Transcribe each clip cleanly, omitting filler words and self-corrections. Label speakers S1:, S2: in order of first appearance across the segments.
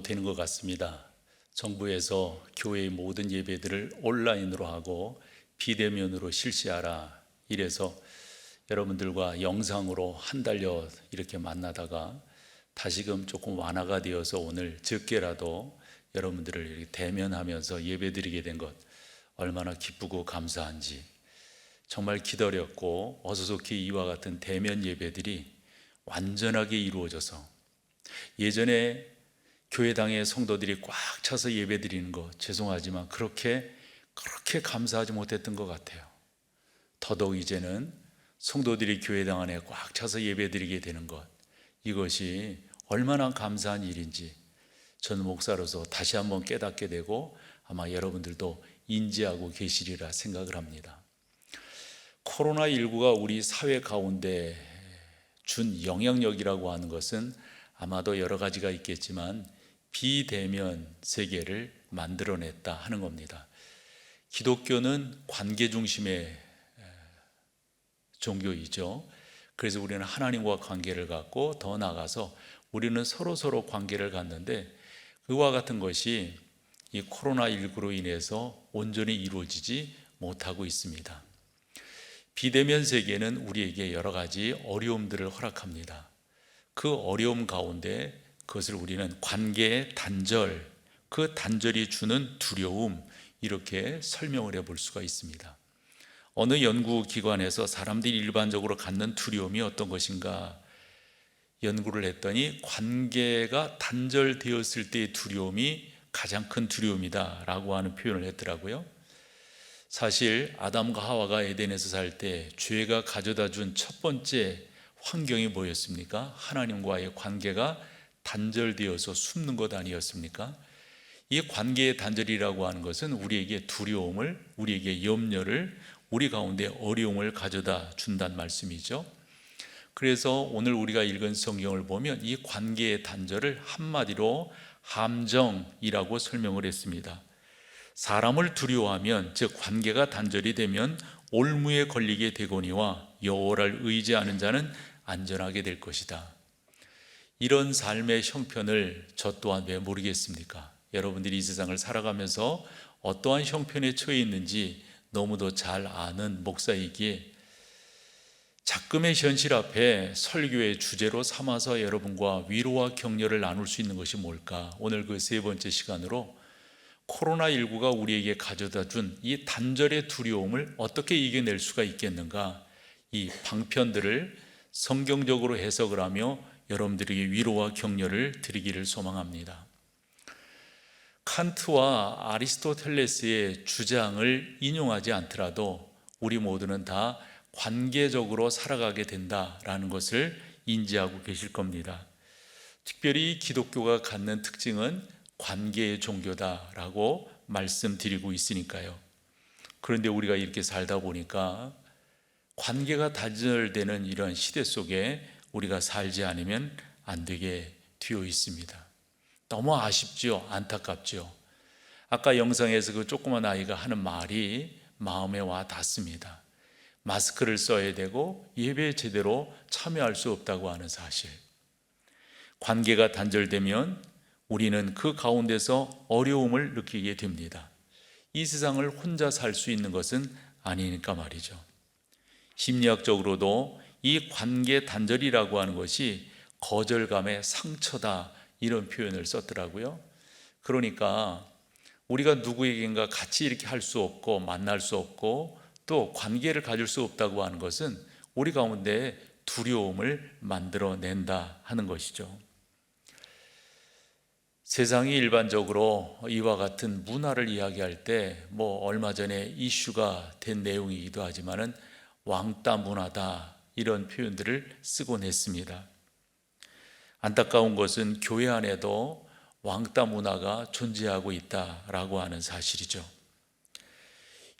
S1: 되는 것 같습니다. 정부에서 교회의 모든 예배들을 온라인으로 하고 비대면으로 실시하라 이래서 여러분들과 영상으로 한 달여 이렇게 만나다가 다시금 조금 완화가 되어서 오늘 적게라도 여러분들을 이렇게 대면하면서 예배드리게 된 것 얼마나 기쁘고 감사한지, 정말 기다렸고 어서 좋게 이와 같은 대면 예배들이 완전하게 이루어져서, 예전에 교회당의 성도들이 꽉 차서 예배드리는 거 죄송하지만 그렇게 감사하지 못했던 것 같아요. 더더욱 이제는 성도들이 교회당 안에 꽉 차서 예배드리게 되는 것, 이것이 얼마나 감사한 일인지 저는 목사로서 다시 한번 깨닫게 되고 아마 여러분들도 인지하고 계시리라 생각을 합니다. 코로나19가 우리 사회 가운데 준 영향력이라고 하는 것은 아마도 여러 가지가 있겠지만 비대면 세계를 만들어냈다 하는 겁니다. 기독교는 관계 중심의 종교이죠. 그래서 우리는 하나님과 관계를 갖고 더 나아가서 우리는 서로 관계를 갖는데, 그와 같은 것이 이 코로나19로 인해서 온전히 이루어지지 못하고 있습니다. 비대면 세계는 우리에게 여러 가지 어려움들을 허락합니다. 그 어려움 가운데 그것을 우리는 관계의 단절, 그 단절이 주는 두려움, 이렇게 설명을 해볼 수가 있습니다. 어느 연구기관에서 사람들이 일반적으로 갖는 두려움이 어떤 것인가 연구를 했더니 관계가 단절되었을 때의 두려움이 가장 큰 두려움이다 라고 하는 표현을 했더라고요. 사실 아담과 하와가 에덴에서 살 때 죄가 가져다 준 첫 번째 환경이 뭐였습니까? 하나님과의 관계가 단절되어서 숨는 것 아니었습니까? 이 관계의 단절이라고 하는 것은 우리에게 두려움을, 우리에게 염려를, 우리 가운데 어려움을 가져다 준다는 말씀이죠. 그래서 오늘 우리가 읽은 성경을 보면 이 관계의 단절을 한마디로 함정이라고 설명을 했습니다. 사람을 두려워하면, 즉 관계가 단절이 되면 올무에 걸리게 되거니와 여호와를 의지하는 자는 안전하게 될 것이다. 이런 삶의 형편을 저 또한 왜 모르겠습니까? 여러분들이 이 세상을 살아가면서 어떠한 형편에 처해 있는지 너무도 잘 아는 목사이기에 작금의 현실 앞에 설교의 주제로 삼아서 여러분과 위로와 격려를 나눌 수 있는 것이 뭘까? 오늘 그 세 번째 시간으로 코로나19가 우리에게 가져다 준 이 단절의 두려움을 어떻게 이겨낼 수가 있겠는가? 이 방편들을 성경적으로 해석을 하며 여러분들에게 위로와 격려를 드리기를 소망합니다. 칸트와 아리스토텔레스의 주장을 인용하지 않더라도 우리 모두는 다 관계적으로 살아가게 된다라는 것을 인지하고 계실 겁니다. 특별히 기독교가 갖는 특징은 관계의 종교다라고 말씀드리고 있으니까요. 그런데 우리가 이렇게 살다 보니까 관계가 단절되는 이런 시대 속에 우리가 살지 않으면 안 되게 되어 있습니다. 너무 아쉽죠. 안타깝죠. 아까 영상에서 그 조그만 아이가 하는 말이 마음에 와 닿습니다. 마스크를 써야 되고 예배에 제대로 참여할 수 없다고 하는 사실. 관계가 단절되면 우리는 그 가운데서 어려움을 느끼게 됩니다. 이 세상을 혼자 살 수 있는 것은 아니니까 말이죠. 심리학적으로도 이 관계 단절이라고 하는 것이 거절감의 상처다, 이런 표현을 썼더라고요. 그러니까 우리가 누구에겐가 같이 이렇게 할 수 없고 만날 수 없고 또 관계를 가질 수 없다고 하는 것은 우리 가운데 두려움을 만들어낸다 하는 것이죠. 세상이 일반적으로 이와 같은 문화를 이야기할 때 얼마 전에 이슈가 된 내용이기도 하지만은 왕따 문화다, 이런 표현들을 쓰곤 했습니다. 안타까운 것은 교회 안에도 왕따 문화가 존재하고 있다라고 하는 사실이죠.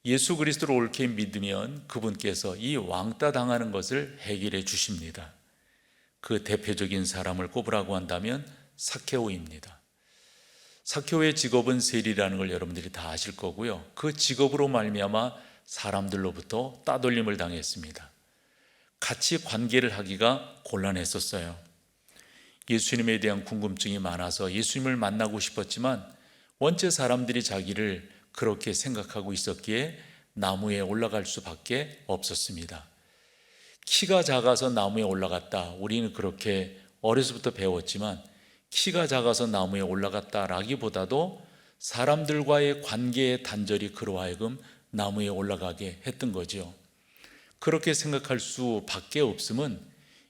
S1: 예수 그리스도를 옳게 믿으면 그분께서 이 왕따 당하는 것을 해결해 주십니다. 그 대표적인 사람을 꼽으라고 한다면 삭개오입니다. 삭개오의 직업은 세리라는 걸 여러분들이 다 아실 거고요. 그 직업으로 말미암아 사람들로부터 따돌림을 당했습니다. 같이 관계를 하기가 곤란했었어요. 예수님에 대한 궁금증이 많아서 예수님을 만나고 싶었지만 원체 사람들이 자기를 그렇게 생각하고 있었기에 나무에 올라갈 수밖에 없었습니다. 키가 작아서 나무에 올라갔다. 우리는 그렇게 어려서부터 배웠지만 키가 작아서 나무에 올라갔다라기보다도 사람들과의 관계의 단절이 그로 하여금 나무에 올라가게 했던 거죠. 그렇게 생각할 수밖에 없음은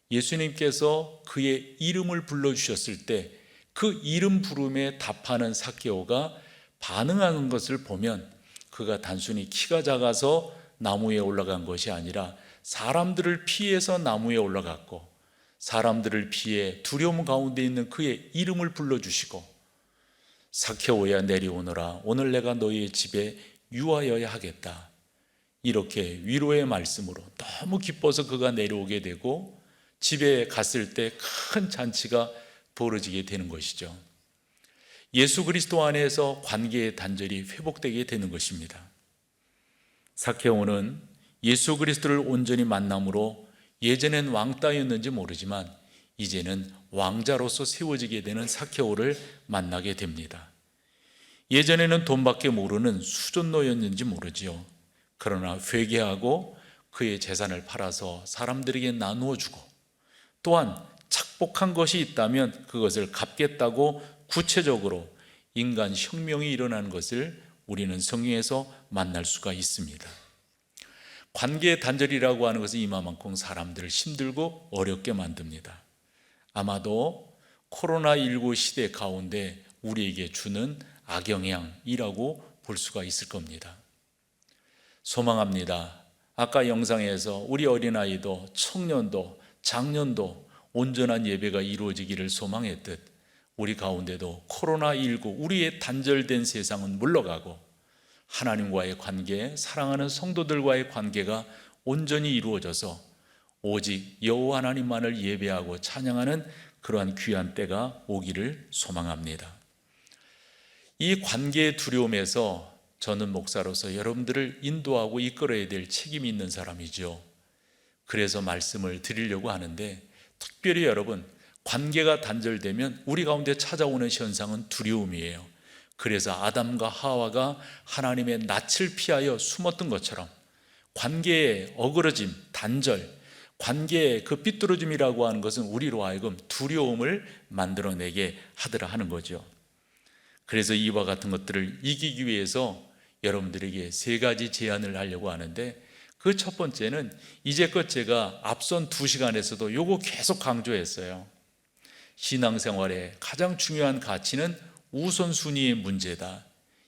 S1: 예수님께서 그의 이름을 불러주셨을 때 그 이름 부름에 답하는 삭개오가 반응하는 것을 보면 그가 단순히 키가 작아서 나무에 올라간 것이 아니라 사람들을 피해서 나무에 올라갔고 사람들을 피해 두려움 가운데 있는 그의 이름을 불러주시고 삭개오야 내려오너라 오늘 내가 너희의 집에 유하여야 하겠다 이렇게 위로의 말씀으로 너무 기뻐서 그가 내려오게 되고 집에 갔을 때 큰 잔치가 벌어지게 되는 것이죠. 예수 그리스도 안에서 관계의 단절이 회복되게 되는 것입니다. 삭개오는 예수 그리스도를 온전히 만남으로 예전엔 왕따였는지 모르지만 이제는 왕자로서 세워지게 되는 삭개오를 만나게 됩니다. 예전에는 돈밖에 모르는 수존노였는지 모르지요. 그러나 회개하고 그의 재산을 팔아서 사람들에게 나누어 주고 또한 착복한 것이 있다면 그것을 갚겠다고 구체적으로 인간 혁명이 일어나는 것을 우리는 성경에서 만날 수가 있습니다. 관계의 단절이라고 하는 것은 이만큼 사람들을 힘들고 어렵게 만듭니다. 아마도 코로나19 시대 가운데 우리에게 주는 악영향이라고 볼 수가 있을 겁니다. 소망합니다. 아까 영상에서 우리 어린아이도 청년도 장년도 온전한 예배가 이루어지기를 소망했듯 우리 가운데도 코로나19 우리의 단절된 세상은 물러가고 하나님과의 관계, 사랑하는 성도들과의 관계가 온전히 이루어져서 오직 여호와 하나님만을 예배하고 찬양하는 그러한 귀한 때가 오기를 소망합니다. 이 관계의 두려움에서 저는 목사로서 여러분들을 인도하고 이끌어야 될 책임이 있는 사람이죠. 그래서 말씀을 드리려고 하는데 특별히 여러분 관계가 단절되면 우리 가운데 찾아오는 현상은 두려움이에요. 그래서 아담과 하와가 하나님의 낯을 피하여 숨었던 것처럼 관계의 어그러짐, 단절, 관계의 그 삐뚤어짐이라고 하는 것은 우리로 하여금 두려움을 만들어내게 하더라 하는 거죠. 그래서 이와 같은 것들을 이기기 위해서 여러분들에게 세 가지 제안을 하려고 하는데 그 첫 번째는 이제껏 제가 앞선 2시간에서도 요거 계속 강조했어요. 신앙생활의 가장 중요한 가치는 우선순위의 문제다.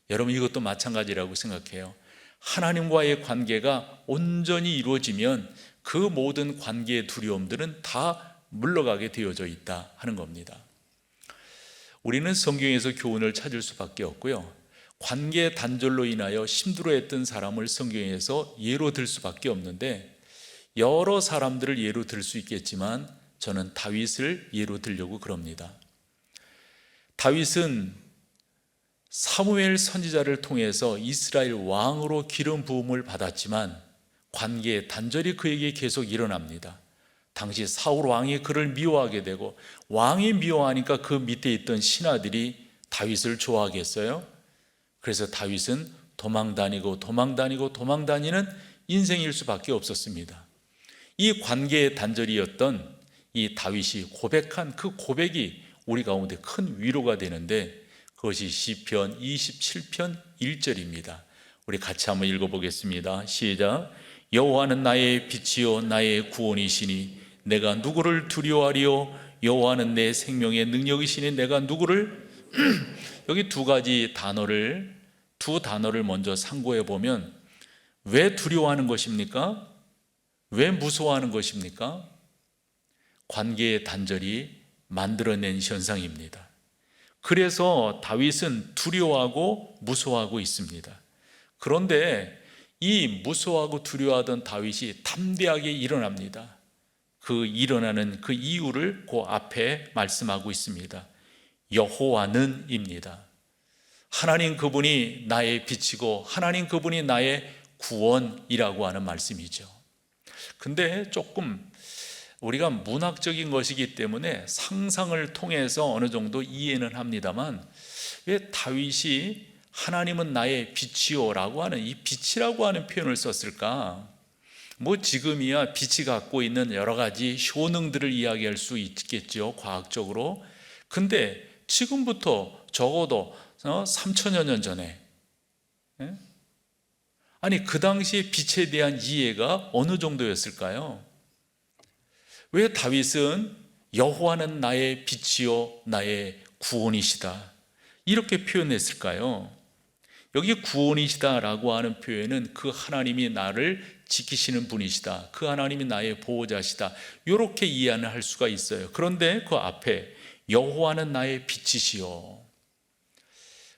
S1: 여러분 이것도 마찬가지라고 생각해요. 하나님과의 관계가 온전히 이루어지면 그 모든 관계의 두려움들은 다 물러가게 되어져 있다 하는 겁니다. 우리는 성경에서 교훈을 찾을 수밖에 없고요. 관계 단절로 인하여 힘들어했던 사람을 성경에서 예로 들 수밖에 없는데 여러 사람들을 예로 들 수 있겠지만 저는 다윗을 예로 들려고 그럽니다. 다윗은 사무엘 선지자를 통해서 이스라엘 왕으로 기름 부음을 받았지만 관계의 단절이 그에게 계속 일어납니다. 당시 사울 왕이 그를 미워하게 되고 왕이 미워하니까 그 밑에 있던 신하들이 다윗을 좋아하겠어요? 그래서 다윗은 도망다니는 인생일 수밖에 없었습니다. 이 관계의 단절이었던 이 다윗이 고백한 그 고백이 우리 가운데 큰 위로가 되는데 그것이 시편 27편 1절입니다. 우리 같이 한번 읽어보겠습니다. 시작. 여호와는 나의 빛이요 나의 구원이시니 내가 누구를 두려워하리요? 여호와는 내 생명의 능력이시니 내가 누구를 여기 두 단어를 먼저 상고해 보면 왜 두려워하는 것입니까? 왜 무서워하는 것입니까? 관계의 단절이 만들어낸 현상입니다. 그래서 다윗은 두려워하고 무서워하고 있습니다. 그런데 이 무서워하고 두려워하던 다윗이 담대하게 일어납니다. 그 일어나는 그 이유를 그 앞에 말씀하고 있습니다. 여호와는 입니다. 하나님 그분이 나의 빛이고 하나님 그분이 나의 구원이라고 하는 말씀이죠. 근데 조금 우리가 문학적인 것이기 때문에 상상을 통해서 어느 정도 이해는 합니다만, 왜 다윗이 하나님은 나의 빛이요 라고 하는 이 빛이라고 하는 표현을 썼을까? 뭐 지금이야 빛이 갖고 있는 여러 가지 효능들을 이야기할 수 있겠죠, 과학적으로. 근데 지금부터 적어도 3천여 년 전에, 아니 그 당시에 빛에 대한 이해가 어느 정도였을까요? 왜 다윗은 여호와는 나의 빛이요 나의 구원이시다 이렇게 표현했을까요? 여기 구원이시다라고 하는 표현은 그 하나님이 나를 지키시는 분이시다, 그 하나님이 나의 보호자시다, 이렇게 이해는 할 수가 있어요. 그런데 그 앞에 여호와는 나의 빛이시요,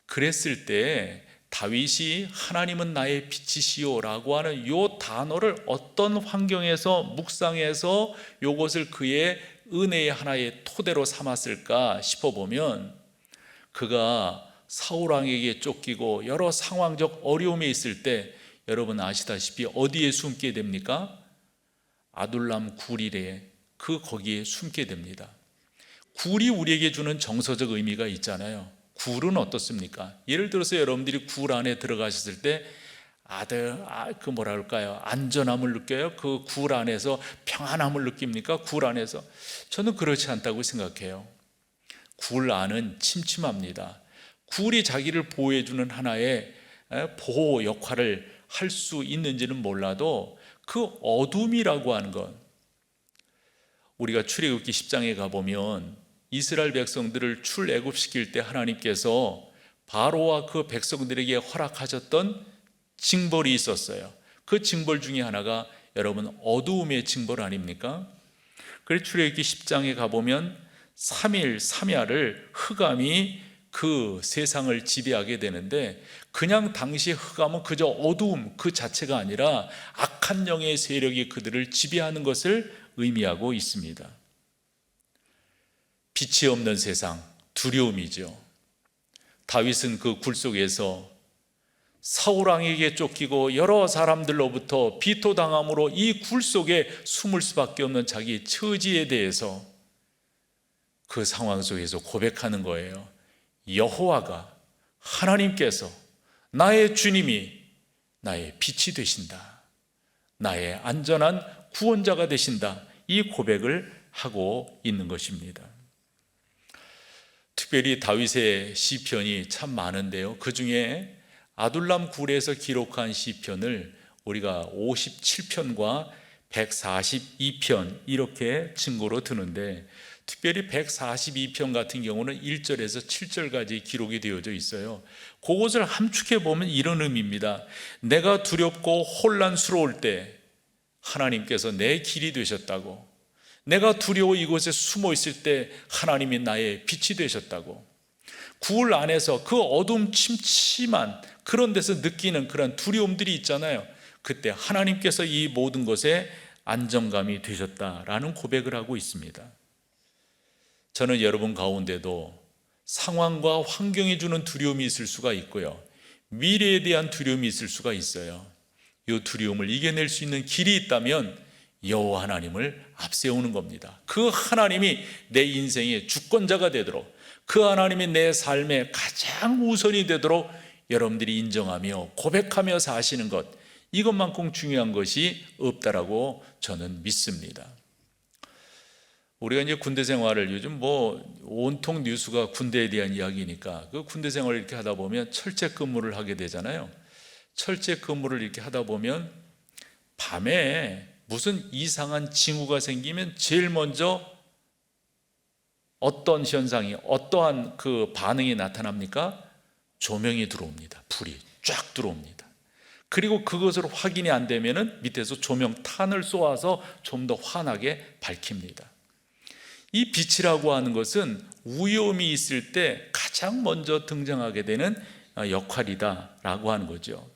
S1: 그랬을 때 다윗이 하나님은 나의 빛이시요 라고 하는 이 단어를 어떤 환경에서 묵상해서 이것을 그의 은혜의 하나의 토대로 삼았을까 싶어보면, 그가 사울왕에게 쫓기고 여러 상황적 어려움에 있을 때 여러분 아시다시피 어디에 숨게 됩니까? 아둘람 굴이래, 거기에 숨게 됩니다. 굴이 우리에게 주는 정서적 의미가 있잖아요. 굴은 어떻습니까? 예를 들어서 여러분들이 굴 안에 들어가셨을 때 그 뭐라 그럴까요? 안전함을 느껴요? 그 굴 안에서 평안함을 느낍니까? 굴 안에서? 저는 그렇지 않다고 생각해요. 굴 안은 침침합니다. 굴이 자기를 보호해주는 하나의 보호 역할을 할 수 있는지는 몰라도 그 어둠이라고 하는 것, 우리가 출애굽기 10장에 가보면 이스라엘 백성들을 출애굽시킬 때 하나님께서 바로와 그 백성들에게 허락하셨던 징벌이 있었어요. 그 징벌 중에 하나가 여러분 어두움의 징벌 아닙니까? 그래서 출애굽기 10장에 가보면 3일 3야를 흑암이 그 세상을 지배하게 되는데, 그냥 당시 흑암은 그저 어두움 그 자체가 아니라 악한 영의 세력이 그들을 지배하는 것을 의미하고 있습니다. 빛이 없는 세상, 두려움이죠. 다윗은 그 굴 속에서 사울왕에게 쫓기고 여러 사람들로부터 비토당함으로 이 굴 속에 숨을 수밖에 없는 자기의 처지에 대해서 그 상황 속에서 고백하는 거예요. 여호와가, 하나님께서, 나의 주님이 나의 빛이 되신다, 나의 안전한 구원자가 되신다, 이 고백을 하고 있는 것입니다. 특별히 다윗의 시편이 참 많은데요, 그 중에 아둘람 굴에서 기록한 시편을 우리가 57편과 142편 이렇게 증거로 드는데, 특별히 142편 같은 경우는 1절에서 7절까지 기록이 되어져 있어요. 그것을 함축해 보면 이런 의미입니다. 내가 두렵고 혼란스러울 때 하나님께서 내 길이 되셨다고, 내가 두려워 이곳에 숨어 있을 때 하나님이 나의 빛이 되셨다고, 굴 안에서 그 어둠 침침한 그런 데서 느끼는 그런 두려움들이 있잖아요. 그때 하나님께서 이 모든 것에 안정감이 되셨다라는 고백을 하고 있습니다. 저는 여러분 가운데도 상황과 환경이 주는 두려움이 있을 수가 있고요, 미래에 대한 두려움이 있을 수가 있어요. 이 두려움을 이겨낼 수 있는 길이 있다면 여호와 하나님을 앞세우는 겁니다. 그 하나님이 내 인생의 주권자가 되도록, 그 하나님이 내 삶의 가장 우선이 되도록 여러분들이 인정하며 고백하며 사시는 것, 이것만큼 중요한 것이 없다라고 저는 믿습니다. 우리가 이제 군대 생활을, 요즘 온통 뉴스가 군대에 대한 이야기니까 그 군대 생활을 이렇게 하다 보면 철제 근무를 하게 되잖아요. 철제 근무를 이렇게 하다 보면 밤에 무슨 이상한 징후가 생기면 제일 먼저 어떤 현상이, 어떠한 그 반응이 나타납니까? 조명이 들어옵니다. 불이 쫙 들어옵니다. 그리고 그것을 확인이 안 되면은 밑에서 조명탄을 쏘아서 좀 더 환하게 밝힙니다. 이 빛이라고 하는 것은 위험이 있을 때 가장 먼저 등장하게 되는 역할이다라고 하는 거죠.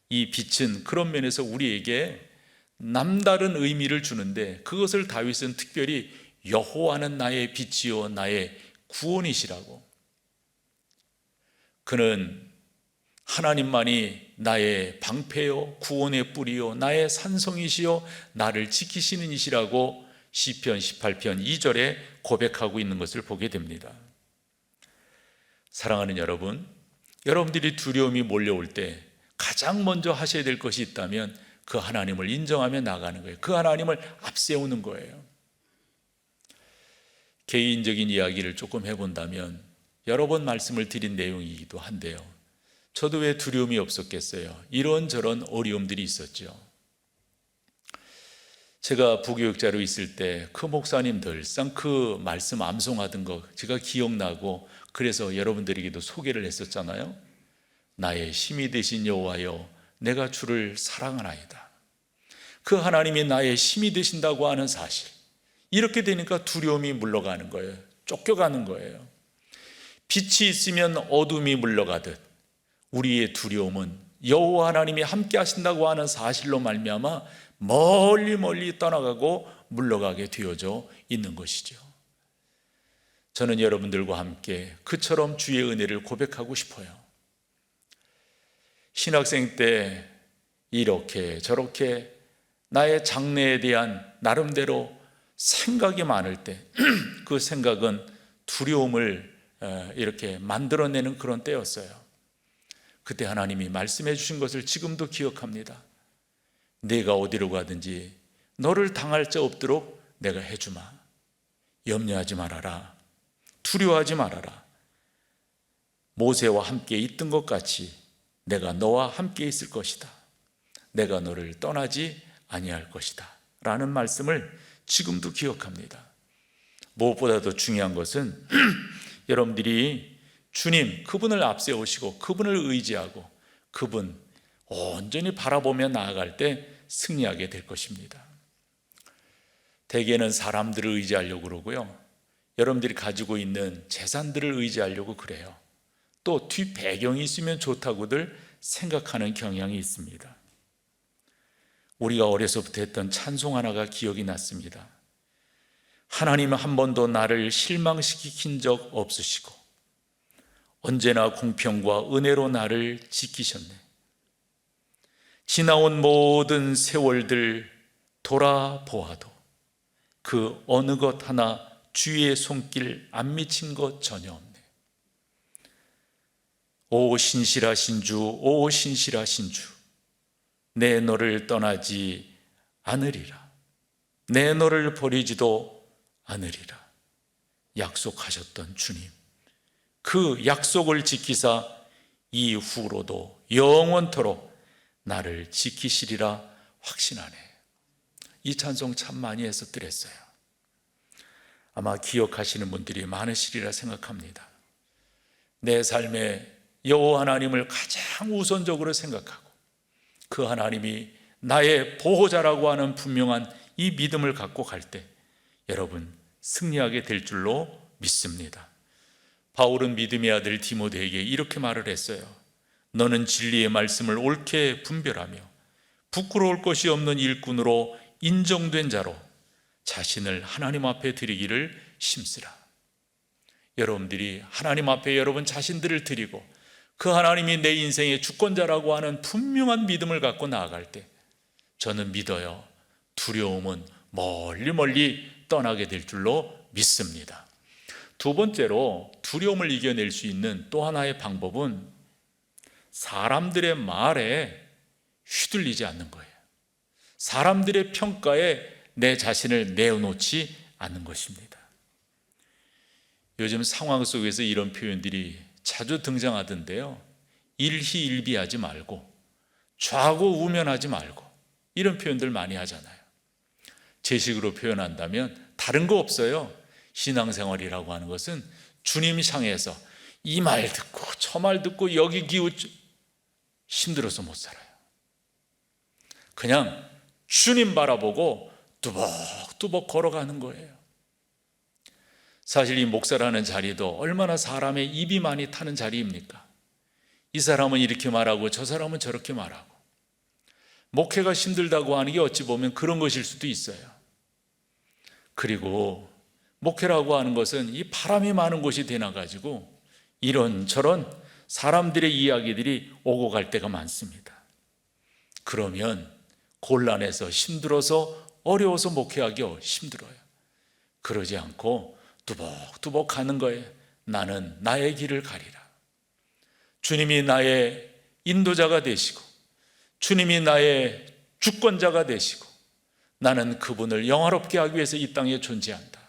S1: 이 빛은 그런 면에서 우리에게 남다른 의미를 주는데, 그것을 다윗은 특별히 여호와는 나의 빛이요 나의 구원이시라고, 그는 하나님만이 나의 방패요 구원의 뿌리요 나의 산성이시요 나를 지키시는 이시라고 시편 18편 2절에 고백하고 있는 것을 보게 됩니다. 사랑하는 여러분, 여러분들이 두려움이 몰려올 때 가장 먼저 하셔야 될 것이 있다면 그 하나님을 인정하며 나가는 거예요. 그 하나님을 앞세우는 거예요. 개인적인 이야기를 조금 해본다면 여러 번 말씀을 드린 내용이기도 한데요, 저도 왜 두려움이 없었겠어요? 이런저런 어려움들이 있었죠. 제가 부교육자로 있을 때 그 목사님 늘상 그 말씀 암송하던 거 제가 기억나고, 그래서 여러분들에게도 소개를 했었잖아요. 나의 힘이 되신 여호와여, 내가 주를 사랑하나이다. 그 하나님이 나의 힘이 되신다고 하는 사실, 이렇게 되니까 두려움이 물러가는 거예요. 쫓겨가는 거예요. 빛이 있으면 어둠이 물러가듯 우리의 두려움은 여호와 하나님이 함께 하신다고 하는 사실로 말미암아 멀리 멀리 떠나가고 물러가게 되어져 있는 것이죠. 저는 여러분들과 함께 그처럼 주의 은혜를 고백하고 싶어요. 신학생 때 이렇게 저렇게 나의 장래에 대한 나름대로 생각이 많을 때 그 생각은 두려움을 이렇게 만들어내는 그런 때였어요. 그때 하나님이 말씀해 주신 것을 지금도 기억합니다. 내가 어디로 가든지 너를 당할 자 없도록 내가 해주마. 염려하지 말아라. 두려워하지 말아라. 모세와 함께 있던 것 같이 내가 너와 함께 있을 것이다. 내가 너를 떠나지 아니할 것이다 라는 말씀을 지금도 기억합니다. 무엇보다도 중요한 것은 여러분들이 주님, 그분을 앞세우시고 그분을 의지하고 그분 온전히 바라보며 나아갈 때 승리하게 될 것입니다. 대개는 사람들을 의지하려고 그러고요, 여러분들이 가지고 있는 재산들을 의지하려고 그래요. 또 뒷 배경이 있으면 좋다고들 생각하는 경향이 있습니다. 우리가 어려서부터 했던 찬송 하나가 기억이 났습니다. 하나님은 한 번도 나를 실망시킨 적 없으시고 언제나 공평과 은혜로 나를 지키셨네. 지나온 모든 세월들 돌아보아도 그 어느 것 하나 주의 손길 안 미친 것 전혀 없네. 오 신실하신 주, 오 신실하신 주, 내 너를 떠나지 않으리라. 내 너를 버리지도 않으리라. 약속하셨던 주님, 그 약속을 지키사 이후로도 영원토록 나를 지키시리라 확신하네. 이 찬송 참 많이 해서 드렸어요. 아마 기억하시는 분들이 많으시리라 생각합니다. 내 삶에 여호와 하나님을 가장 우선적으로 생각하고 그 하나님이 나의 보호자라고 하는 분명한 이 믿음을 갖고 갈 때 여러분 승리하게 될 줄로 믿습니다. 바울은 믿음의 아들 디모데에게 이렇게 말을 했어요. 너는 진리의 말씀을 옳게 분별하며 부끄러울 것이 없는 일꾼으로 인정된 자로 자신을 하나님 앞에 드리기를 힘쓰라. 여러분들이 하나님 앞에 여러분 자신들을 드리고 그 하나님이 내 인생의 주권자라고 하는 분명한 믿음을 갖고 나아갈 때 저는 믿어요. 두려움은 멀리 멀리 떠나게 될 줄로 믿습니다. 두 번째로 두려움을 이겨낼 수 있는 또 하나의 방법은 사람들의 말에 휘둘리지 않는 거예요. 사람들의 평가에 내 자신을 내어놓지 않는 것입니다. 요즘 상황 속에서 이런 표현들이 자주 등장하던데요. 일희일비하지 말고 좌고우면하지 말고 이런 표현들 많이 하잖아요. 제 식으로 표현한다면 다른 거 없어요. 신앙생활이라고 하는 것은 주님 향해서 이 말 듣고 저 말 듣고 여기 기웃 힘들어서 못 살아요. 그냥 주님 바라보고 뚜벅뚜벅 걸어가는 거예요. 사실 이 목사라는 자리도 얼마나 사람의 입이 많이 타는 자리입니까? 이 사람은 이렇게 말하고 저 사람은 저렇게 말하고 목회가 힘들다고 하는 게 어찌 보면 그런 것일 수도 있어요. 그리고 목회라고 하는 것은 이 바람이 많은 곳이 되나가지고 이런저런 사람들의 이야기들이 오고 갈 때가 많습니다. 그러면 곤란해서 힘들어서 어려워서 목회하기 힘들어요. 그러지 않고 뚜벅뚜벅 가는 거예요. 나는 나의 길을 가리라. 주님이 나의 인도자가 되시고 주님이 나의 주권자가 되시고 나는 그분을 영화롭게 하기 위해서 이 땅에 존재한다.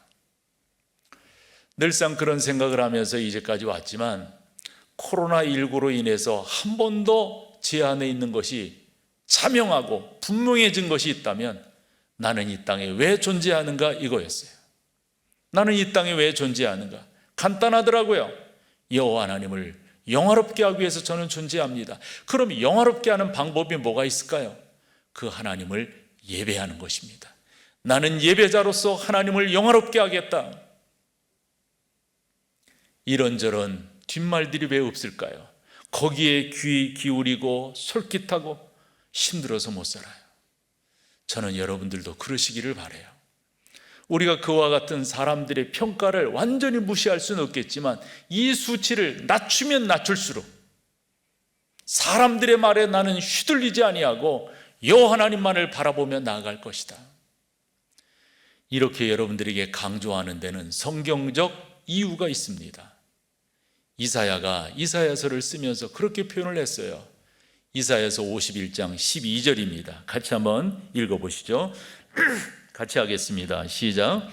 S1: 늘상 그런 생각을 하면서 이제까지 왔지만 코로나19로 인해서 한 번도 제 안에 있는 것이 자명하고 분명해진 것이 있다면 나는 이 땅에 왜 존재하는가 이거였어요. 나는 이 땅에 왜 존재하는가? 간단하더라고요. 여호와 하나님을 영화롭게 하기 위해서 저는 존재합니다. 그럼 영화롭게 하는 방법이 뭐가 있을까요? 그 하나님을 예배하는 것입니다. 나는 예배자로서 하나님을 영화롭게 하겠다. 이런저런 뒷말들이 왜 없을까요? 거기에 귀 기울이고 솔깃하고 힘들어서 못 살아요. 저는 여러분들도 그러시기를 바라요. 우리가 그와 같은 사람들의 평가를 완전히 무시할 수는 없겠지만 이 수치를 낮추면 낮출수록 사람들의 말에 나는 휘둘리지 아니하고 여호와 하나님만을 바라보며 나아갈 것이다. 이렇게 여러분들에게 강조하는 데는 성경적 이유가 있습니다. 이사야가 이사야서를 쓰면서 그렇게 표현을 했어요. 이사야서 51장 12절입니다. 같이 한번 읽어보시죠. 같이 하겠습니다. 시작.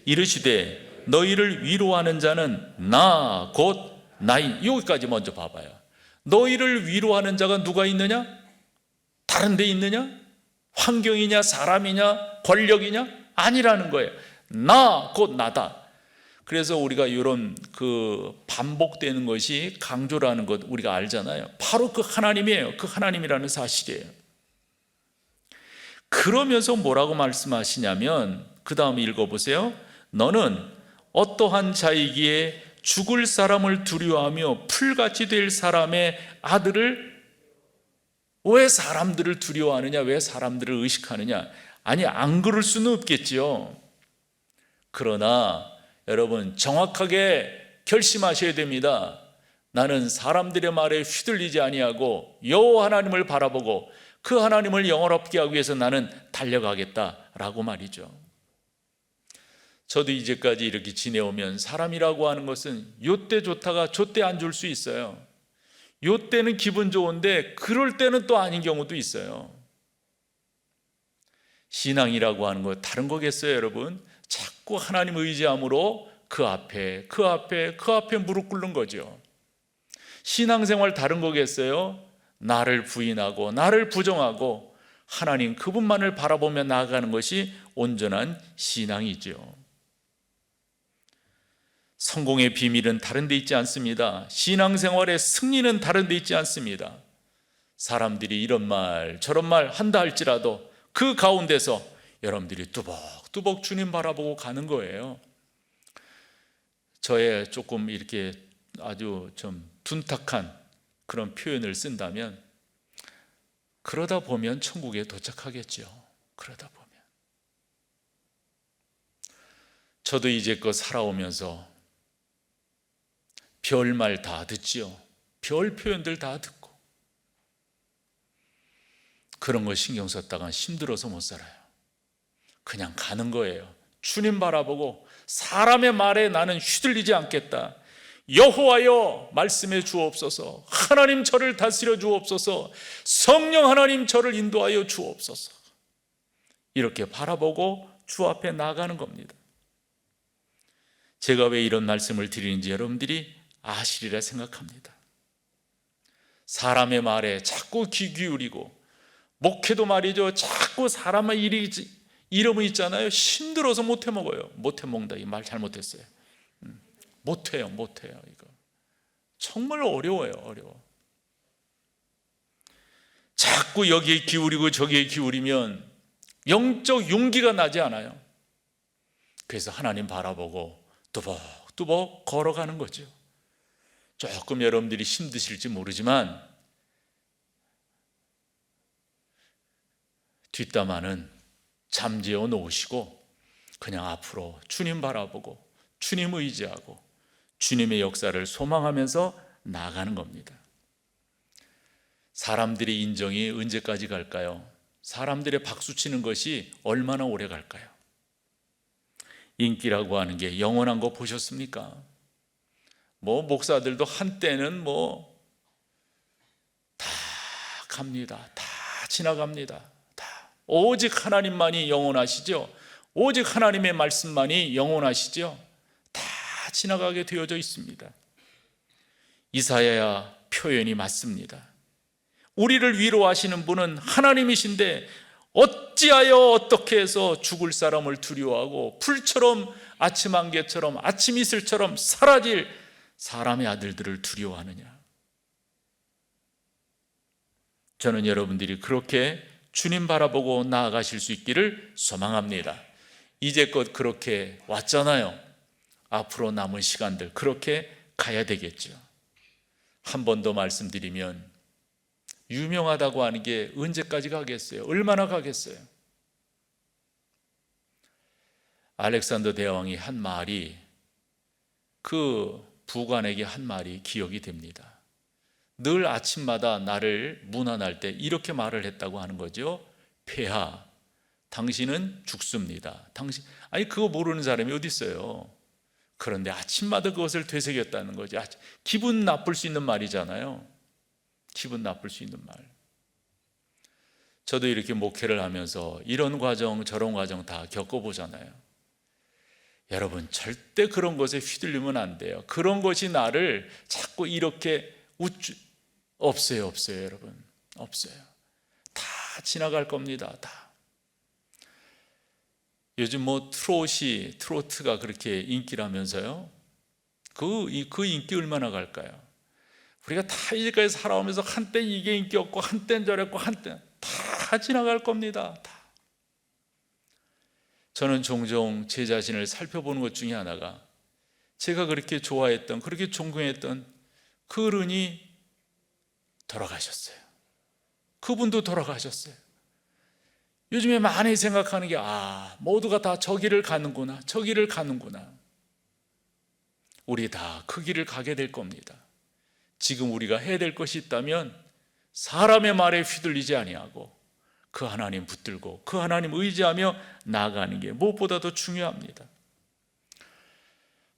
S1: 이르시되 너희를 위로하는 자는 나 곧 나인. 여기까지 먼저 봐봐요. 너희를 위로하는 자가 누가 있느냐? 다른 데 있느냐? 환경이냐? 사람이냐? 권력이냐? 아니라는 거예요. 나 곧 나다. 그래서 우리가 이런 반복되는 것이 강조라는 것 우리가 알잖아요. 바로 그 하나님이에요. 그 하나님이라는 사실이에요. 그러면서 뭐라고 말씀하시냐면 그 다음에 읽어보세요. 너는 어떠한 자이기에 죽을 사람을 두려워하며 풀같이 될 사람의 아들을 왜 사람들을 두려워하느냐? 왜 사람들을 의식하느냐? 아니 안 그럴 수는 없겠지요. 그러나 여러분 정확하게 결심하셔야 됩니다. 나는 사람들의 말에 휘둘리지 아니하고 여호와 하나님을 바라보고 그 하나님을 영화롭게 하기 위해서 나는 달려가겠다라고 말이죠. 저도 이제까지 이렇게 지내오면 사람이라고 하는 것은 요때 좋다가 저때 안 좋을 수 있어요. 요때는 기분 좋은데 그럴 때는 또 아닌 경우도 있어요. 신앙이라고 하는 거 다른 거겠어요, 여러분? 자꾸 하나님 의지함으로 그 앞에 무릎 꿇는 거죠. 신앙생활 다른 거겠어요? 나를 부인하고 나를 부정하고 하나님 그분만을 바라보며 나아가는 것이 온전한 신앙이죠. 성공의 비밀은 다른 데 있지 않습니다. 신앙생활의 승리는 다른 데 있지 않습니다. 사람들이 이런 말 저런 말 한다 할지라도 그 가운데서 여러분들이 뚜벅뚜벅 주님 바라보고 가는 거예요. 저의 조금 이렇게 아주 좀 둔탁한 그런 표현을 쓴다면 그러다 보면 천국에 도착하겠죠. 그러다 보면. 저도 이제껏 살아오면서 별말 다 듣지요. 별 표현들 다 듣고 그런 거 신경 썼다간 힘들어서 못 살아요. 그냥 가는 거예요. 주님 바라보고 사람의 말에 나는 휘둘리지 않겠다. 여호와여 말씀해 주옵소서. 하나님 저를 다스려 주옵소서. 성령 하나님 저를 인도하여 주옵소서. 이렇게 바라보고 주 앞에 나가는 겁니다. 제가 왜 이런 말씀을 드리는지 여러분들이 아시리라 생각합니다. 사람의 말에 자꾸 귀 기울이고 목회도 말이죠. 자꾸 사람의 이름이 있잖아요. 힘들어서 못해 먹어요. 못해 먹는다. 이 말 잘못했어요. 못해요. 이거 정말 어려워요. 어려워. 자꾸 여기에 기울이고 저기에 기울이면 영적 용기가 나지 않아요. 그래서 하나님 바라보고 뚜벅뚜벅 걸어가는 거죠. 조금 여러분들이 힘드실지 모르지만 뒷담화는 잠재워 놓으시고 그냥 앞으로 주님 바라보고 주님 의지하고 주님의 역사를 소망하면서 나아가는 겁니다. 사람들의 인정이 언제까지 갈까요? 사람들의 박수치는 것이 얼마나 오래 갈까요? 인기라고 하는 게 영원한 거 보셨습니까? 목사들도 한때는 다 갑니다. 다 지나갑니다. 다. 오직 하나님만이 영원하시죠. 오직 하나님의 말씀만이 영원하시죠. 다 지나가게 되어져 있습니다. 이사야 표현이 맞습니다. 우리를 위로하시는 분은 하나님이신데 어찌하여 어떻게 해서 죽을 사람을 두려워하고 풀처럼 아침 안개처럼 아침 이슬처럼 사라질 사람의 아들들을 두려워하느냐. 저는 여러분들이 그렇게 주님 바라보고 나아가실 수 있기를 소망합니다. 이제껏 그렇게 왔잖아요. 앞으로 남은 시간들 그렇게 가야 되겠죠. 한 번 더 말씀드리면 유명하다고 하는 게 언제까지 가겠어요? 얼마나 가겠어요? 알렉산더 대왕이 한 말이, 그 부관에게 한 말이 기억이 됩니다. 늘 아침마다 나를 문안할 때 이렇게 말을 했다고 하는 거죠. 폐하, 당신은 죽습니다. 아니 그거 모르는 사람이 어디 있어요? 그런데 아침마다 그것을 되새겼다는 거죠. 기분 나쁠 수 있는 말이잖아요. 기분 나쁠 수 있는 말. 저도 이렇게 목회를 하면서 이런 과정 저런 과정 다 겪어보잖아요. 여러분 절대 그런 것에 휘둘리면 안 돼요. 그런 것이 나를 자꾸 이렇게 없어요 여러분. 없어요. 다 지나갈 겁니다. 다. 요즘 트로트가 그렇게 인기라면서요. 그 인기 얼마나 갈까요? 우리가 다 이제까지 살아오면서 한때 이게 인기였고 한때는 저랬고 한때 다 지나갈 겁니다. 다. 저는 종종 제 자신을 살펴보는 것 중에 하나가, 제가 그렇게 좋아했던, 그렇게 존경했던 그 어른이 돌아가셨어요. 그분도 돌아가셨어요. 요즘에 많이 생각하는 게 모두가 다 저 길을 가는구나, 저 길을 가는구나. 우리 다 그 길을 가게 될 겁니다. 지금 우리가 해야 될 것이 있다면 사람의 말에 휘둘리지 아니하고 그 하나님 붙들고 그 하나님 의지하며 나아가는 게 무엇보다도 중요합니다.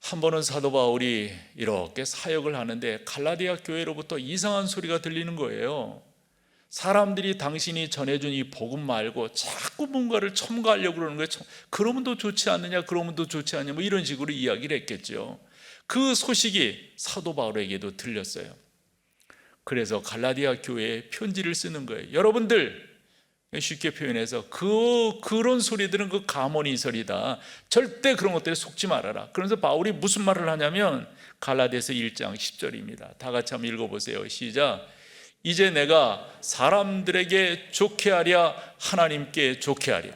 S1: 한 번은 사도 바울이 이렇게 사역을 하는데 갈라디아 교회로부터 이상한 소리가 들리는 거예요. 사람들이 당신이 전해준 이 복음 말고 자꾸 뭔가를 첨가하려고 그러는 거예요. 그러면 더 좋지 않느냐, 그러면 더 좋지 않냐, 이런 식으로 이야기를 했겠죠. 그 소식이 사도 바울에게도 들렸어요. 그래서 갈라디아 교회에 편지를 쓰는 거예요. 여러분들, 쉽게 표현해서 그런 소리들은 그 가모니설이다. 절대 그런 것들에 속지 말아라. 그래서 바울이 무슨 말을 하냐면 갈라디아서 1장 10절입니다. 다 같이 한번 읽어보세요. 시작. 이제 내가 사람들에게 좋게 하랴 하나님께 좋게 하랴,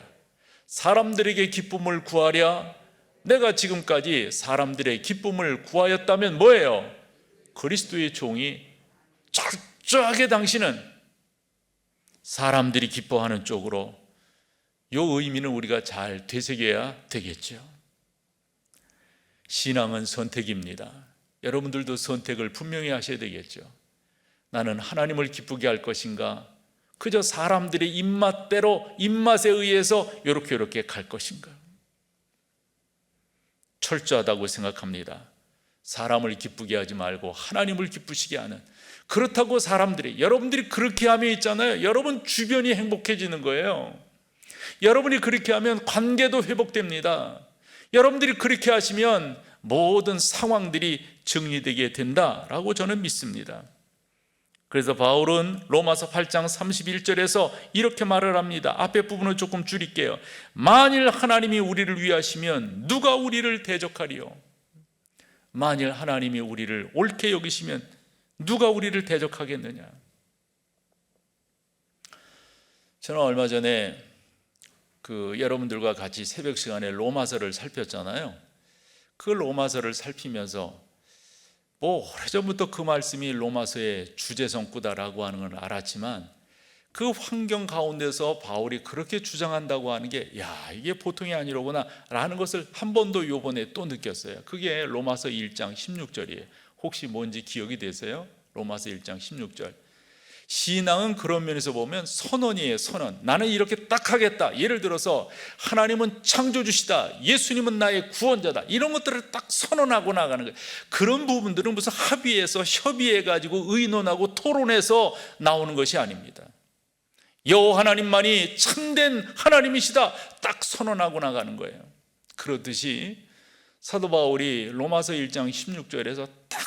S1: 사람들에게 기쁨을 구하랴. 내가 지금까지 사람들의 기쁨을 구하였다면 뭐예요? 그리스도의 종이 철저하게 당신은 사람들이 기뻐하는 쪽으로, 이 의미는 우리가 잘 되새겨야 되겠죠. 신앙은 선택입니다. 여러분들도 선택을 분명히 하셔야 되겠죠. 나는 하나님을 기쁘게 할 것인가, 그저 사람들의 입맛대로, 입맛에 의해서 이렇게 갈 것인가. 철저하다고 생각합니다. 사람을 기쁘게 하지 말고 하나님을 기쁘시게 하는. 그렇다고 여러분들이 그렇게 하면 있잖아요, 여러분 주변이 행복해지는 거예요. 여러분이 그렇게 하면 관계도 회복됩니다. 여러분들이 그렇게 하시면 모든 상황들이 정리되게 된다라고 저는 믿습니다. 그래서 바울은 로마서 8장 31절에서 이렇게 말을 합니다. 앞에 부분을 조금 줄일게요. 만일 하나님이 우리를 위하시면 누가 우리를 대적하리요? 만일 하나님이 우리를 옳게 여기시면 누가 우리를 대적하겠느냐? 저는 얼마 전에 여러분들과 같이 새벽 시간에 로마서를 살폈잖아요. 그 로마서를 살피면서 오래전부터 그 말씀이 로마서의 주제성구다라고 하는 걸 알았지만, 그 환경 가운데서 바울이 그렇게 주장한다고 하는 게 이게 보통이 아니로구나 라는 것을 한 번 더 요번에 또 느꼈어요. 그게 로마서 1장 16절이에요. 혹시 뭔지 기억이 되세요? 로마서 1장 16절. 신앙은 그런 면에서 보면 선언이에요. 선언. 나는 이렇게 딱 하겠다. 예를 들어서 하나님은 창조주시다, 예수님은 나의 구원자다, 이런 것들을 딱 선언하고 나가는 거예요. 그런 부분들은 무슨 합의해서 협의해가지고 의논하고 토론해서 나오는 것이 아닙니다. 여호와 하나님만이 참된 하나님이시다, 딱 선언하고 나가는 거예요. 그렇듯이 사도 바울이 로마서 1장 16절에서 딱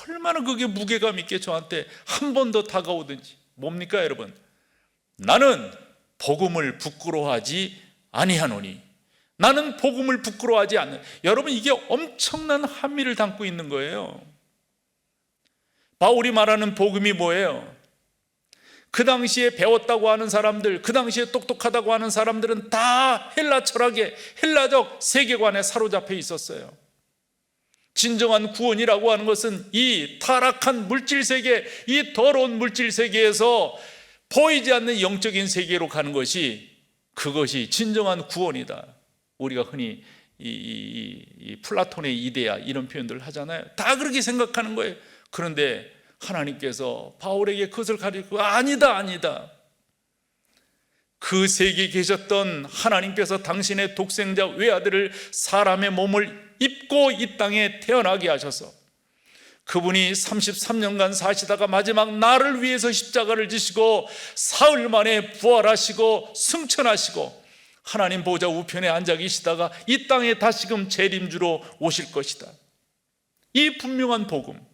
S1: 얼마나 그게 무게감 있게 저한테 한 번 더 다가오든지. 뭡니까 여러분? 나는 복음을 부끄러워하지 아니하노니. 나는 복음을 부끄러워하지 않는. 여러분, 이게 엄청난 함의를 담고 있는 거예요. 바울이 말하는 복음이 뭐예요? 그 당시에 배웠다고 하는 사람들, 그 당시에 똑똑하다고 하는 사람들은 다 헬라 철학의 헬라적 세계관에 사로잡혀 있었어요. 진정한 구원이라고 하는 것은 이 타락한 물질세계, 이 더러운 물질세계에서 보이지 않는 영적인 세계로 가는 것이, 그것이 진정한 구원이다. 우리가 흔히 이 플라톤의 이데아 이런 표현들을 하잖아요. 다 그렇게 생각하는 거예요. 그런데 하나님께서 바울에게 그것을 가르치고 아니다. 그 세계에 계셨던 하나님께서 당신의 독생자 외아들을 사람의 몸을 입고 이 땅에 태어나게 하셔서 그분이 33년간 사시다가 마지막 나를 위해서 십자가를 지시고 사흘 만에 부활하시고 승천하시고 하나님 보좌 우편에 앉아 계시다가 이 땅에 다시금 재림주로 오실 것이다. 이 분명한 복음,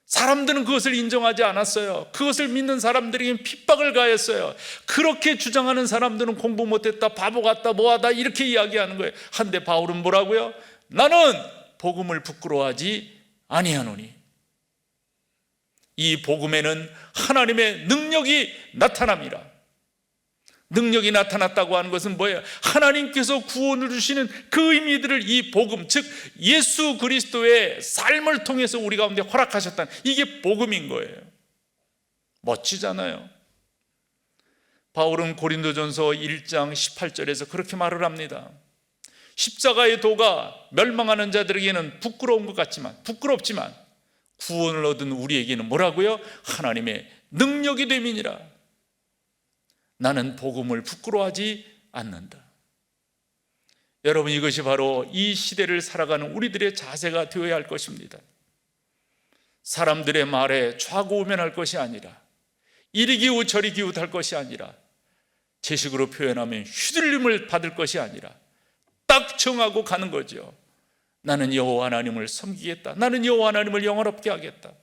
S1: 사람들은 그것을 인정하지 않았어요. 그것을 믿는 사람들에게 핍박을 가했어요. 그렇게 주장하는 사람들은 공부 못했다, 바보 같다, 뭐하다 이렇게 이야기하는 거예요. 한데 바울은 뭐라고요? 나는 복음을 부끄러워하지 아니하노니. 이 복음에는 하나님의 능력이 나타납니다. 능력이 나타났다고 하는 것은 뭐예요? 하나님께서 구원을 주시는 그 의미들을 이 복음, 즉 예수 그리스도의 삶을 통해서 우리 가운데 허락하셨다는, 이게 복음인 거예요. 멋지잖아요. 바울은 고린도전서 1장 18절에서 그렇게 말을 합니다. 십자가의 도가 멸망하는 자들에게는 부끄럽지만 구원을 얻은 우리에게는 뭐라고요? 하나님의 능력이 됨이니라. 나는 복음을 부끄러워하지 않는다. 여러분, 이것이 바로 이 시대를 살아가는 우리들의 자세가 되어야 할 것입니다. 사람들의 말에 좌고우면할 것이 아니라, 이리 기우 저리 기웃할 것이 아니라, 제 식으로 표현하면 휘둘림을 받을 것이 아니라 딱 정하고 가는 거죠. 나는 여호와 하나님을 섬기겠다. 나는 여호와 하나님을 영화롭게 하겠다.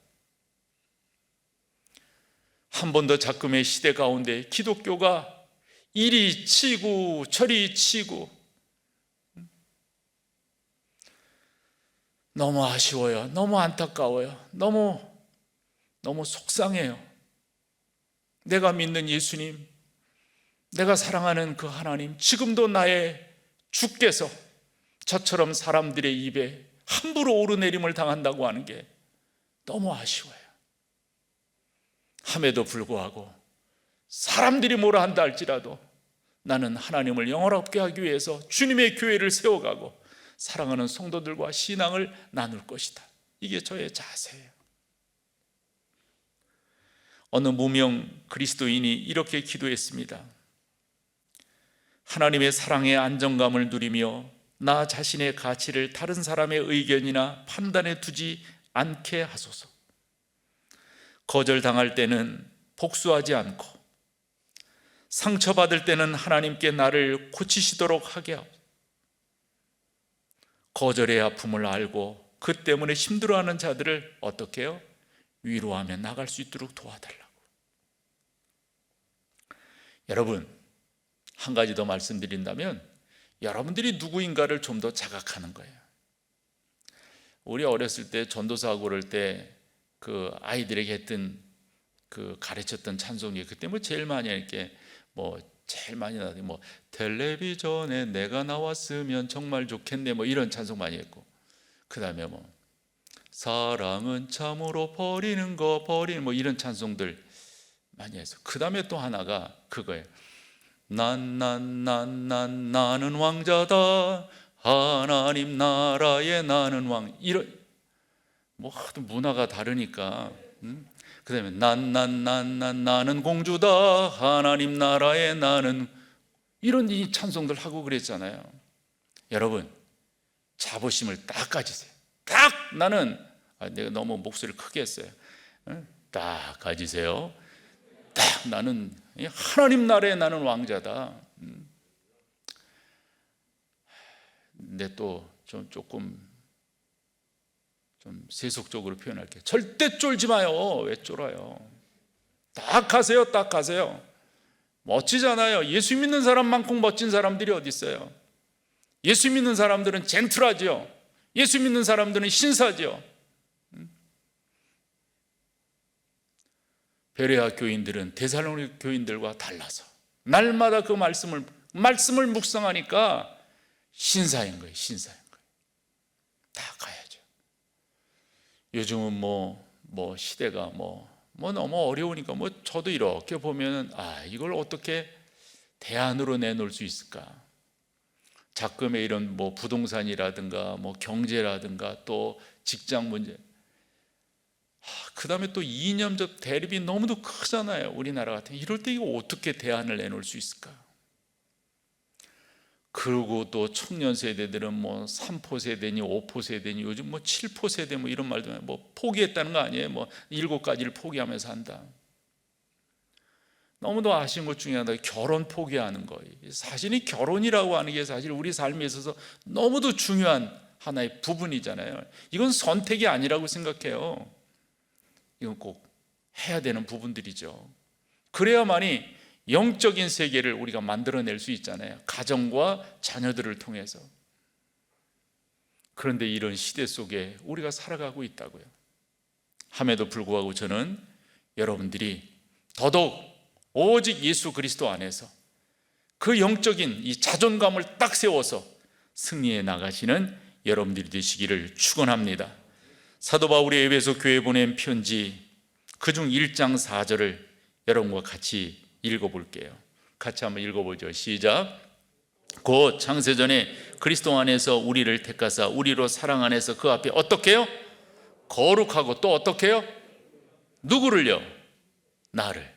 S1: 한 번 더 작금의 시대 가운데 기독교가 이리 치고 저리 치고 너무 아쉬워요. 너무 안타까워요. 너무 속상해요. 내가 믿는 예수님, 내가 사랑하는 그 하나님, 지금도 나의 주께서 저처럼 사람들의 입에 함부로 오르내림을 당한다고 하는 게 너무 아쉬워요. 함에도 불구하고 사람들이 뭐라 한다 할지라도 나는 하나님을 영원롭게 하기 위해서 주님의 교회를 세워가고 사랑하는 성도들과 신앙을 나눌 것이다. 이게 저의 자세예요. 어느 무명 그리스도인이 이렇게 기도했습니다. 하나님의 사랑의 안정감을 누리며 나 자신의 가치를 다른 사람의 의견이나 판단에 두지 않게 하소서. 거절당할 때는 복수하지 않고 상처받을 때는 하나님께 나를 고치시도록 하게 하고, 거절의 아픔을 알고 그 때문에 힘들어하는 자들을 어떻게 해요? 위로하며 나갈 수 있도록 도와달라고. 여러분, 한 가지 더 말씀드린다면 여러분들이 누구인가를 좀 더 자각하는 거예요. 우리 어렸을 때 전도사하고 그럴 때 그 아이들에게 했던 그 가르쳤던 찬송이 그때 뭐 제일 많이 이렇게 제일 많이 나왔는데 텔레비전에 내가 나왔으면 정말 좋겠네 이런 찬송 많이 했고, 그 다음에 사랑은 참으로 버리는 이런 찬송들 많이 했어. 그 다음에 또 하나가 그거예요. 나는 왕자다, 하나님 나라의 나는 왕. 이런 하도 문화가 다르니까 그 다음에 나는 공주다, 하나님 나라의 나는, 이런 이 찬송들 하고 그랬잖아요. 여러분, 자부심을 딱 가지세요. 딱 나는, 내가 너무 목소리를 크게 했어요. 딱 가지세요. 딱 나는 하나님 나라의 나는 왕자다. 근데 또 조금 세속적으로 표현할게요. 절대 쫄지 마요. 왜 쫄아요? 딱 가세요. 딱 가세요. 멋지잖아요. 예수 믿는 사람만큼 멋진 사람들이 어디 있어요? 예수 믿는 사람들은 젠틀하죠. 예수 믿는 사람들은 신사죠. 베레아 교인들은 데살로니가 교인들과 달라서 날마다 그 말씀을 묵상하니까 신사인 거예요. 신사인 거예요. 다 가야죠. 요즘은 뭐 시대가 너무 어려우니까 저도 이렇게 보면 이걸 어떻게 대안으로 내놓을 수 있을까? 작금의 이런 부동산이라든가 경제라든가 또 직장 문제, 그 다음에 또 이념적 대립이 너무도 크잖아요. 우리나라 같은 이럴 때 이거 어떻게 대안을 내놓을 수 있을까? 그리고 또 청년 세대들은 3포 세대니 5포 세대니 요즘 7포 세대 이런 말도 포기했다는 거 아니에요? 7가지를 포기하면서 한다. 너무도 아쉬운 것 중에 하나가 결혼 포기하는 거예요. 사실 이 결혼이라고 하는 게 사실 우리 삶에 있어서 너무도 중요한 하나의 부분이잖아요. 이건 선택이 아니라고 생각해요. 이건 꼭 해야 되는 부분들이죠. 그래야만이 영적인 세계를 우리가 만들어낼 수 있잖아요. 가정과 자녀들을 통해서. 그런데 이런 시대 속에 우리가 살아가고 있다고요. 함에도 불구하고 저는 여러분들이 더더욱 오직 예수 그리스도 안에서 그 영적인 이 자존감을 딱 세워서 승리해 나가시는 여러분들이 되시기를 축원합니다. 사도 바울이 에베소 교회에 보낸 편지 그중 1장 4절을 여러분과 같이 읽어볼게요. 같이 한번 읽어보죠. 시작. 곧 창세전에 그리스도 안에서 우리를 택하사 우리로 사랑 안에서 그 앞에 어떻게 해요? 거룩하고 또 어떻게 해요? 누구를요? 나를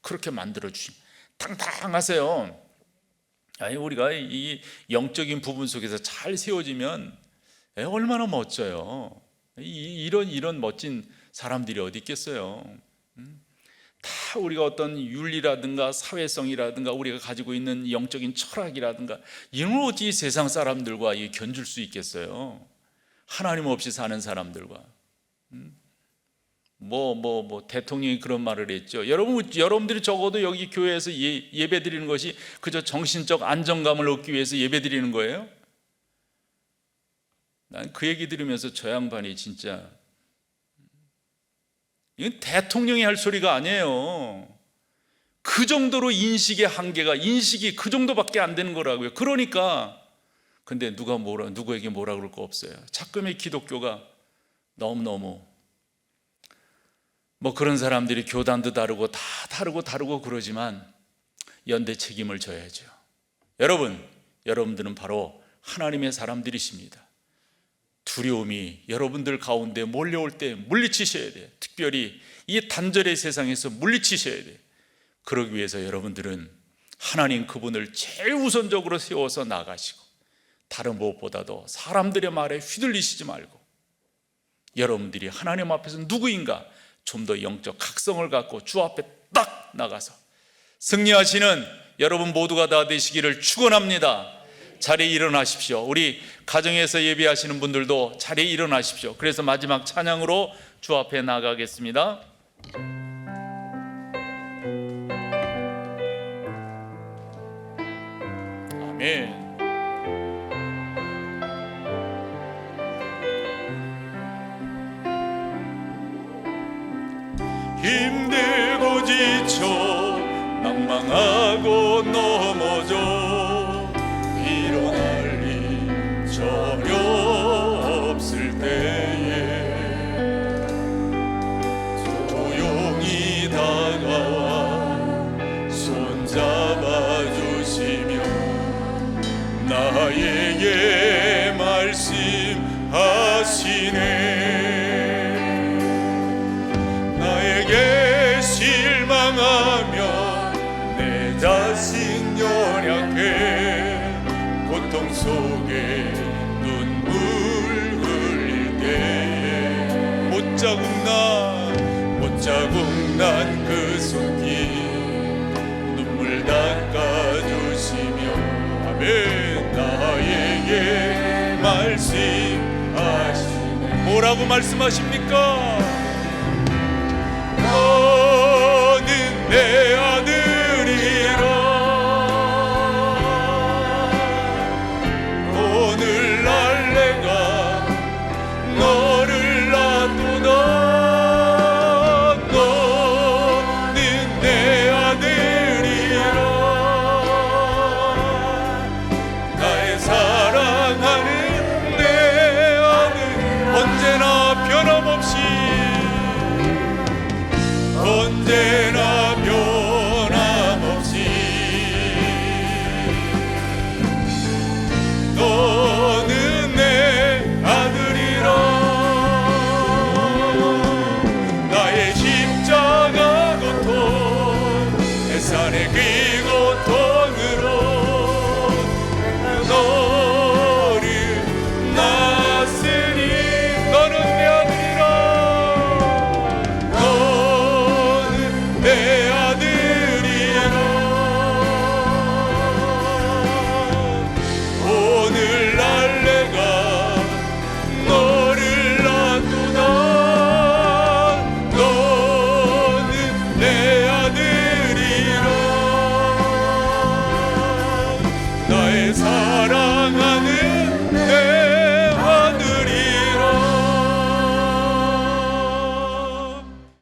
S1: 그렇게 만들어주심. 당당하세요. 우리가 이 영적인 부분 속에서 잘 세워지면 얼마나 멋져요. 이런 멋진 사람들이 어디 있겠어요. 다 우리가 어떤 윤리라든가 사회성이라든가 우리가 가지고 있는 영적인 철학이라든가 이런 걸 어찌 세상 사람들과 견줄 수 있겠어요. 하나님 없이 사는 사람들과. 대통령이 그런 말을 했죠. 여러분들이 적어도 여기 교회에서 예배 드리는 것이 그저 정신적 안정감을 얻기 위해서 예배 드리는 거예요? 난 그 얘기 들으면서 저 양반이 진짜, 이건 대통령이 할 소리가 아니에요. 그 정도로 인식이 그 정도밖에 안 되는 거라고요. 그러니까 근데 누구에게 뭐라 그럴 거 없어요. 작금의 기독교가 너무너무 그런 사람들이 교단도 다르고 다 다르고 그러지만 연대 책임을 져야죠. 여러분들은 바로 하나님의 사람들이십니다. 두려움이 여러분들 가운데 몰려올 때 물리치셔야 돼요. 특별히 이 단절의 세상에서 물리치셔야 돼요. 그러기 위해서 여러분들은 하나님 그분을 제일 우선적으로 세워서 나가시고 다른 무엇보다도 사람들의 말에 휘둘리시지 말고 여러분들이 하나님 앞에서 누구인가 좀 더 영적 각성을 갖고 주 앞에 딱 나가서 승리하시는 여러분 모두가 다 되시기를 축원합니다. 자리에 일어나십시오. 우리 가정에서 예배하시는 분들도 자리에 일어나십시오. 그래서 마지막 찬양으로 주 앞에 나가겠습니다. 아멘. 힘들고 지쳐 낭망하고 넘어져 일어날 리 전혀 없을 때에 조용히 다가와 손잡아 주시며 나에게 말씀하시네. 못자국 난 그 손길 눈물 닦아주시며 아멘. 나에게 말씀하시네. 뭐라고 말씀하십니까? 너는 내